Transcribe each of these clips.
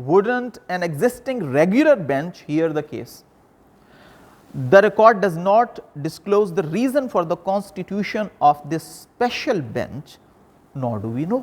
wouldn't an existing regular bench hear the case? The record does not disclose the reason for the constitution of this special bench, nor do we know.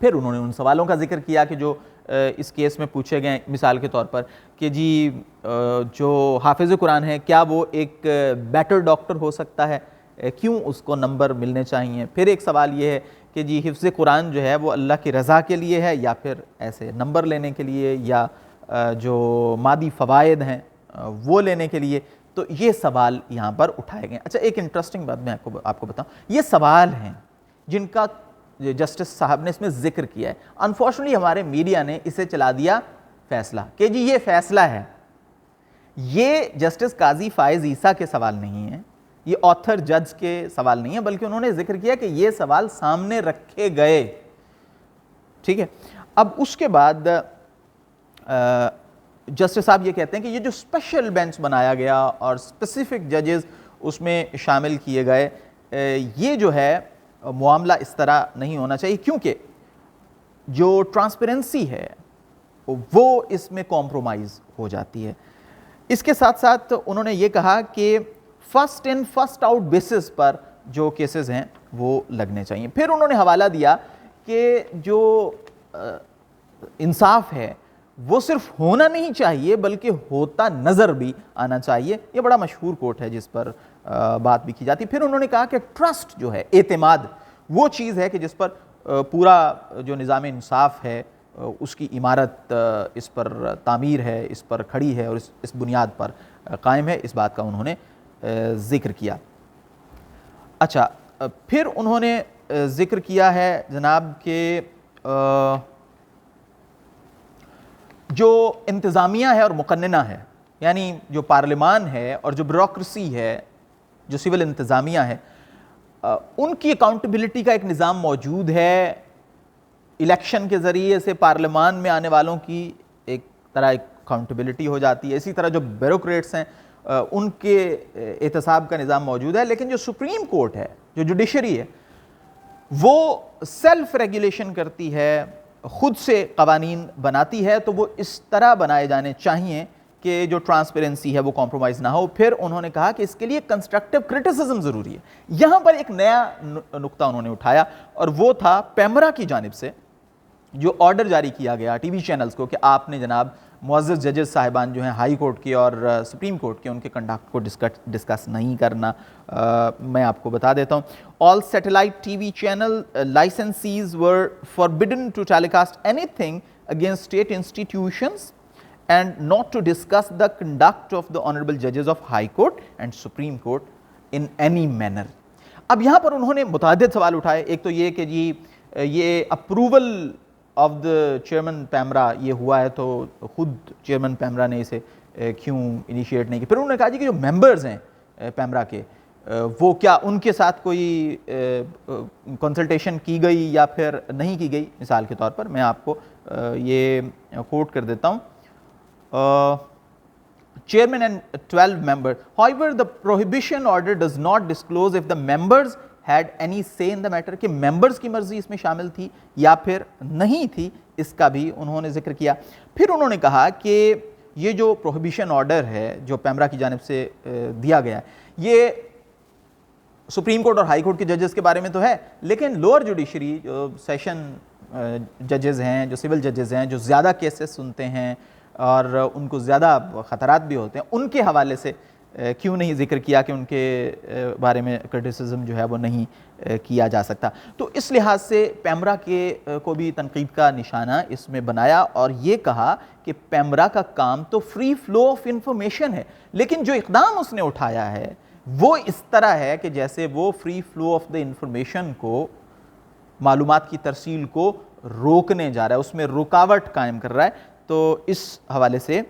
پھر انہوں نے ان سوالوں کا ذکر کیا کہ جو اس کیس میں پوچھے گئے، مثال کے طور پر کہ جی جو حافظ قرآن ہے کیا وہ ایک بیٹر ڈاکٹر ہو سکتا ہے، کیوں اس کو نمبر ملنے چاہیے. پھر ایک سوال یہ ہے کہ جی حفظ قرآن جو ہے وہ اللہ کی رضا کے لیے ہے یا پھر ایسے نمبر لینے کے لیے یا جو مادی فوائد ہیں وہ لینے کے لیے. تو یہ سوال یہاں پر اٹھائے گئے. اچھا ایک انٹرسٹنگ بات میں آپ کو بتاؤں، یہ سوال ہیں جن کا جسٹس صاحب نے اس میں ذکر کیا ہے. انفارچونیٹلی ہمارے میڈیا نے اسے چلا دیا فیصلہ کہ جی یہ فیصلہ ہے. یہ جسٹس قاضی فائز عیسیٰ کے سوال نہیں ہیں، یہ آتھر جج کے سوال نہیں ہیں، بلکہ انہوں نے ذکر کیا کہ یہ سوال سامنے رکھے گئے. ٹھیک ہے. اب اس کے بعد جسٹس صاحب یہ کہتے ہیں کہ یہ جو اسپیشل بینچ بنایا گیا اور اسپیسیفک ججز اس میں شامل کیے گئے، یہ جو ہے معاملہ اس طرح نہیں ہونا چاہیے، کیونکہ جو ٹرانسپیرنسی ہے وہ اس میں کمپرومائز ہو جاتی ہے. اس کے ساتھ ساتھ انہوں نے یہ کہا کہ first in first out basis پر جو کیسز ہیں وہ لگنے چاہیے. پھر انہوں نے حوالہ دیا کہ جو انصاف ہے وہ صرف ہونا نہیں چاہیے بلکہ ہوتا نظر بھی آنا چاہیے. یہ بڑا مشہور کوٹ ہے جس پر بات بھی کی جاتی. پھر انہوں نے کہا کہ ٹرسٹ جو ہے، اعتماد، وہ چیز ہے کہ جس پر پورا جو نظام انصاف ہے اس کی عمارت اس پر تعمیر ہے، اس پر کھڑی ہے اور اس بنیاد پر قائم ہے. اس بات کا انہوں نے ذکر کیا. اچھا پھر انہوں نے ذکر کیا ہے جناب کہ جو انتظامیہ ہے اور مقننہ ہے، یعنی جو پارلیمان ہے اور جو بیوروکریسی ہے، جو سول انتظامیہ ہے، ان کی اکاؤنٹیبلٹی کا ایک نظام موجود ہے. الیکشن کے ذریعے سے پارلیمان میں آنے والوں کی ایک طرح اکاؤنٹیبلٹی ہو جاتی ہے. اسی طرح جو بیوروکریٹس ہیں ان کے احتساب کا نظام موجود ہے. لیکن جو سپریم کورٹ ہے، جو جوڈیشری ہے، وہ سیلف ریگولیشن کرتی ہے، خود سے قوانین بناتی ہے. تو وہ اس طرح بنائے جانے چاہیے کہ جو ٹرانسپیرنسی ہے وہ کمپرومائز نہ ہو. پھر انہوں نے کہا کہ اس کے لیے کنسٹرکٹیو کرٹیسزم ضروری ہے. یہاں پر ایک نیا نقطہ انہوں نے اٹھایا اور وہ تھا پیمرا کی جانب سے جو آرڈر جاری کیا گیا ٹی وی چینلز کو کہ آپ نے جناب معزز ججز صاحبان جو ہیں ہائی کورٹ کے اور سپریم کورٹ کے، ان کے کنڈکٹ کو ڈسکس نہیں کرنا. میں آپ کو بتا دیتا ہوں، all satellite T V channel licensees were forbidden to telecast anything against state institutions and not to discuss the conduct of the honorable judges of High Court and Supreme Court in any manner. اب یہاں پر انہوں نے متعدد سوال اٹھائے. ایک تو یہ کہ جی یہ approval of the chairman PEMRA یہ ہوا ہے تو خود چیئرمین پیمرا نے اسے کیوں انیشیٹ نہیں کیا. پھر انہوں نے کہا جی کہ جو ممبرز ہیں پیمرا کے وہ کیا ان کے ساتھ کوئی کنسلٹیشن کی گئی یا پھر نہیں کی گئی. مثال کے طور پر میں آپ کو یہ کوٹ کر دیتا ہوں. Chairman and 12 members. However, the prohibition order does not disclose if the members had any say in the matter. کہ members کی مرضی اس میں شامل تھی یا پھر نہیں تھی، اس کا بھی انہوں نے ذکر کیا. پھر انہوں نے کہا کہ یہ جو prohibition order ہے جو پیمرا کی جانب سے دیا گیا ہے، یہ سپریم کورٹ اور ہائی کورٹ کے ججز کے بارے میں تو ہے، لیکن لوور جوڈیشری جو سیشن ججز ہیں، جو سول ججز ہیں، جو زیادہ کیسز سنتے ہیں اور ان کو زیادہ خطرات بھی ہوتے ہیں، ان کے حوالے سے کیوں نہیں ذکر کیا کہ ان کے بارے میں کرٹیسزم جو ہے وہ نہیں کیا جا سکتا. تو اس لحاظ سے پیمرا کے کو بھی تنقید کا نشانہ اس میں بنایا اور یہ کہا کہ پیمرا کا کام تو فری فلو آف انفارمیشن ہے، لیکن جو اقدام اس نے اٹھایا ہے وہ اس طرح ہے کہ جیسے وہ free flow of the information کو، معلومات کی ترسیل کو روکنے جا رہا ہے، اس میں رکاوٹ قائم کر رہا ہے. تو اس حوالے سے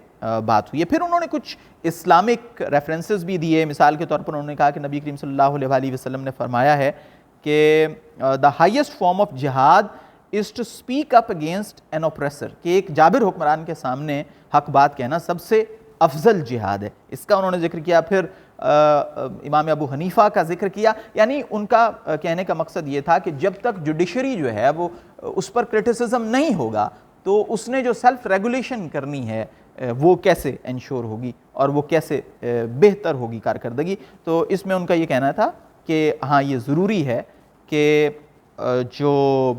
بات ہوئی ہے. پھر انہوں نے کچھ اسلامک ریفرنسز بھی دیے. مثال کے طور پر انہوں نے کہا کہ نبی کریم صلی اللہ علیہ وسلم نے فرمایا ہے کہ دا ہائیسٹ فارم آف جہاد is to speak up against an oppressor, کہ ایک جابر حکمران کے سامنے حق بات کہنا سب سے افضل جہاد ہے. اس کا انہوں نے ذکر کیا. پھر امام ابو حنیفہ کا ذکر کیا. یعنی ان کا کہنے کا مقصد یہ تھا کہ جب تک جوڈیشری جو ہے وہ اس پر کرٹیسزم نہیں ہوگا تو اس نے جو سیلف ریگولیشن کرنی ہے وہ کیسے انشور ہوگی اور وہ کیسے بہتر ہوگی کارکردگی. تو اس میں ان کا یہ کہنا تھا کہ ہاں یہ ضروری ہے کہ جو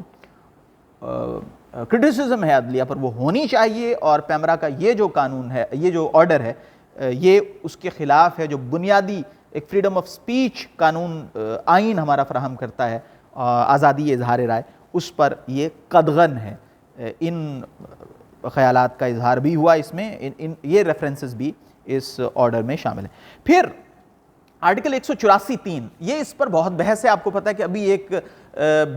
کرٹیسزم ہے عدلیہ پر وہ ہونی چاہیے، اور پیمرا کا یہ جو قانون ہے، یہ جو آرڈر ہے، یہ اس کے خلاف ہے جو بنیادی ایک فریڈم آف سپیچ قانون آئین ہمارا فراہم کرتا ہے، آزادی اظہار رائے، اس پر یہ قدغن ہے۔ ان خیالات کا اظہار بھی ہوا اس میں، یہ ریفرنسز بھی اس آرڈر میں شامل ہیں۔ پھر آرٹیکل 184(3) یہ اس پر بہت بحث ہے، آپ کو پتہ ہے کہ ابھی ایک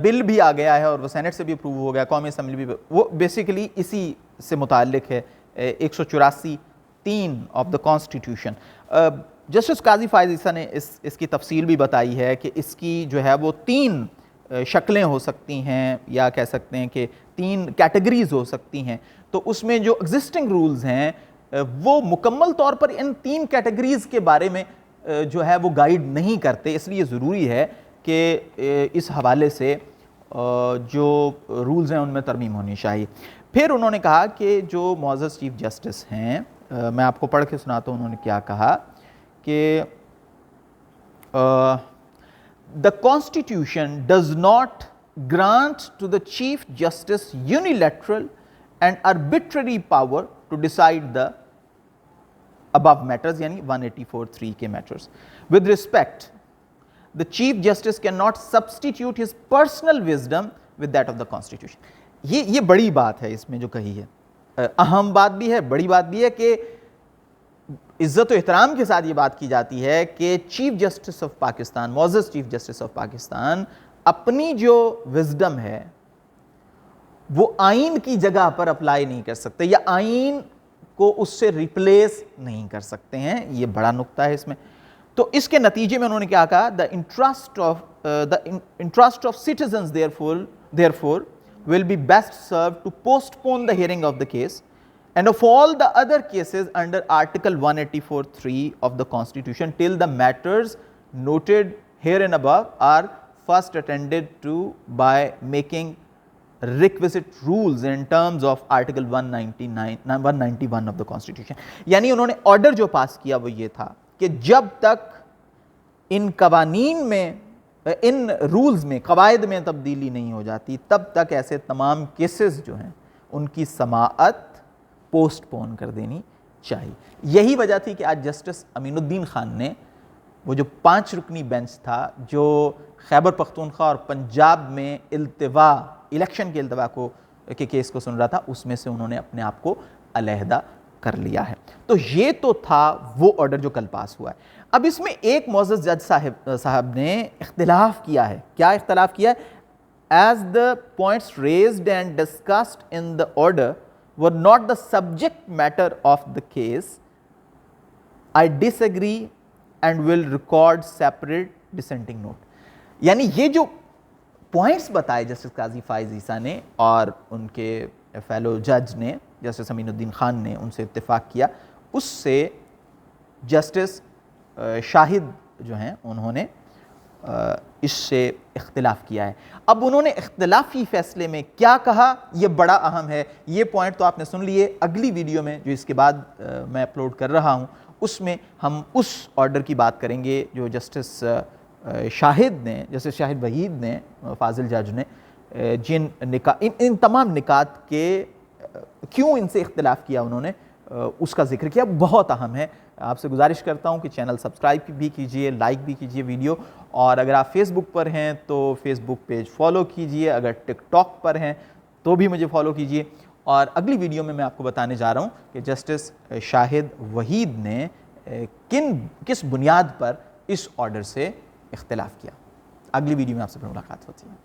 بل بھی آ گیا ہے اور وہ سینٹ سے بھی اپروو ہو گیا، قومی اسمبلی بھی، وہ بیسیکلی اسی سے متعلق ہے، 184(3) آف دا کانسٹیٹیوشن۔ جسٹس قاضی فائز عیسیٰ نے اس کی تفصیل بھی بتائی ہے کہ اس کی جو ہے وہ 3 شکلیں ہو سکتی ہیں، یا کہہ سکتے ہیں کہ 3 کیٹیگریز ہو سکتی ہیں۔ تو اس میں جو ایگزسٹنگ رولز ہیں وہ مکمل طور پر ان 3 کیٹیگریز کے بارے میں جو ہے وہ گائیڈ نہیں کرتے، اس لیے ضروری ہے کہ اس حوالے سے جو رولز ہیں ان میں ترمیم ہونی چاہیے۔ پھر انہوں نے کہا کہ جو معزز چیف جسٹس ہیں، میں آپ کو پڑھ کے سناتا ہوں انہوں نے کیا کہا کہ the Constitution does not grant to the Chief Justice unilateral and arbitrary power to decide the above matters، یعنی 184(3) کے matters. With respect, the Chief Justice cannot substitute his personal wisdom with that of the Constitution. یہ بڑی بات ہے اس میں جو کہی ہے، اہم بات بھی ہے، بڑی بات بھی ہے کہ عزت و احترام کے ساتھ یہ بات کی جاتی ہے کہ چیف جسٹس آف پاکستان، معزز چیف جسٹس آف پاکستان اپنی جو وزڈم ہے وہ آئین کی جگہ پر اپلائی نہیں کر سکتے، یا آئین کو اس سے ریپلیس نہیں کر سکتے ہیں۔ یہ بڑا نقطہ ہے اس میں۔ تو اس کے نتیجے میں انہوں نے کیا کہا، the interest of citizens therefore will be best served to postpone the hearing of the case and of all the other cases under Article 184(3) of the Constitution till the matters noted herein above are first attended to by making requisite rules in terms of Article 191 of the Constitution. یعنی انہوں نے order جو پاس کیا وہ یہ تھا کہ جب تک ان قوانین میں، ان رولز میں، قواعد میں تبدیلی نہیں ہو جاتی، تب تک ایسے تمام کیسز جو ہیں ان کی سماعت پوسٹ پون کر دینی چاہیے۔ یہی وجہ تھی کہ آج جسٹس امین الدین خان نے وہ جو 5 رکنی بینچ تھا جو خیبر پختونخوا اور پنجاب میں الیکشن کے التوا کے کیس کو سن رہا تھا، اس میں سے انہوں نے اپنے آپ کو علیحدہ کر لیا ہے۔ تو یہ تو تھا وہ آرڈر جو کل پاس ہوا ہے۔ اب اس میں ایک معزز جج صاحب نے اختلاف کیا ہے۔ کیا اختلاف کیا ہے؟ As the points raised and discussed in the order were not the subject matter of the case, I disagree and will record separate dissenting note. یعنی یہ جو پوائنٹس بتائے جسٹس قاضی فائز عیسیٰ نے اور ان کے فیلو جج نے، جسٹس امین الدین خان نے ان سے اتفاق کیا، اس سے جسٹس شاہد جو ہیں انہوں نے اس سے اختلاف کیا ہے۔ اب انہوں نے اختلافی فیصلے میں کیا کہا یہ بڑا اہم ہے۔ یہ پوائنٹ تو آپ نے سن لیے، اگلی ویڈیو میں جو اس کے بعد میں اپلوڈ کر رہا ہوں اس میں ہم اس آرڈر کی بات کریں گے جو جسٹس شاہد نے، جسٹس شاہد وحید نے، فاضل جج نے جن ان تمام نکات کے کیوں ان سے اختلاف کیا انہوں نے اس کا ذکر کیا، بہت اہم ہے۔ آپ سے گزارش کرتا ہوں کہ چینل سبسکرائب بھی کیجئے، لائک بھی کیجئے ویڈیو، اور اگر آپ فیس بک پر ہیں تو فیس بک پیج فالو کیجئے، اگر ٹک ٹاک پر ہیں تو بھی مجھے فالو کیجئے۔ اور اگلی ویڈیو میں آپ کو بتانے جا رہا ہوں کہ جسٹس شاہد وحید نے کس بنیاد پر اس آرڈر سے اختلاف کیا۔ اگلی ویڈیو میں آپ سے پھر ملاقات ہوتی ہے۔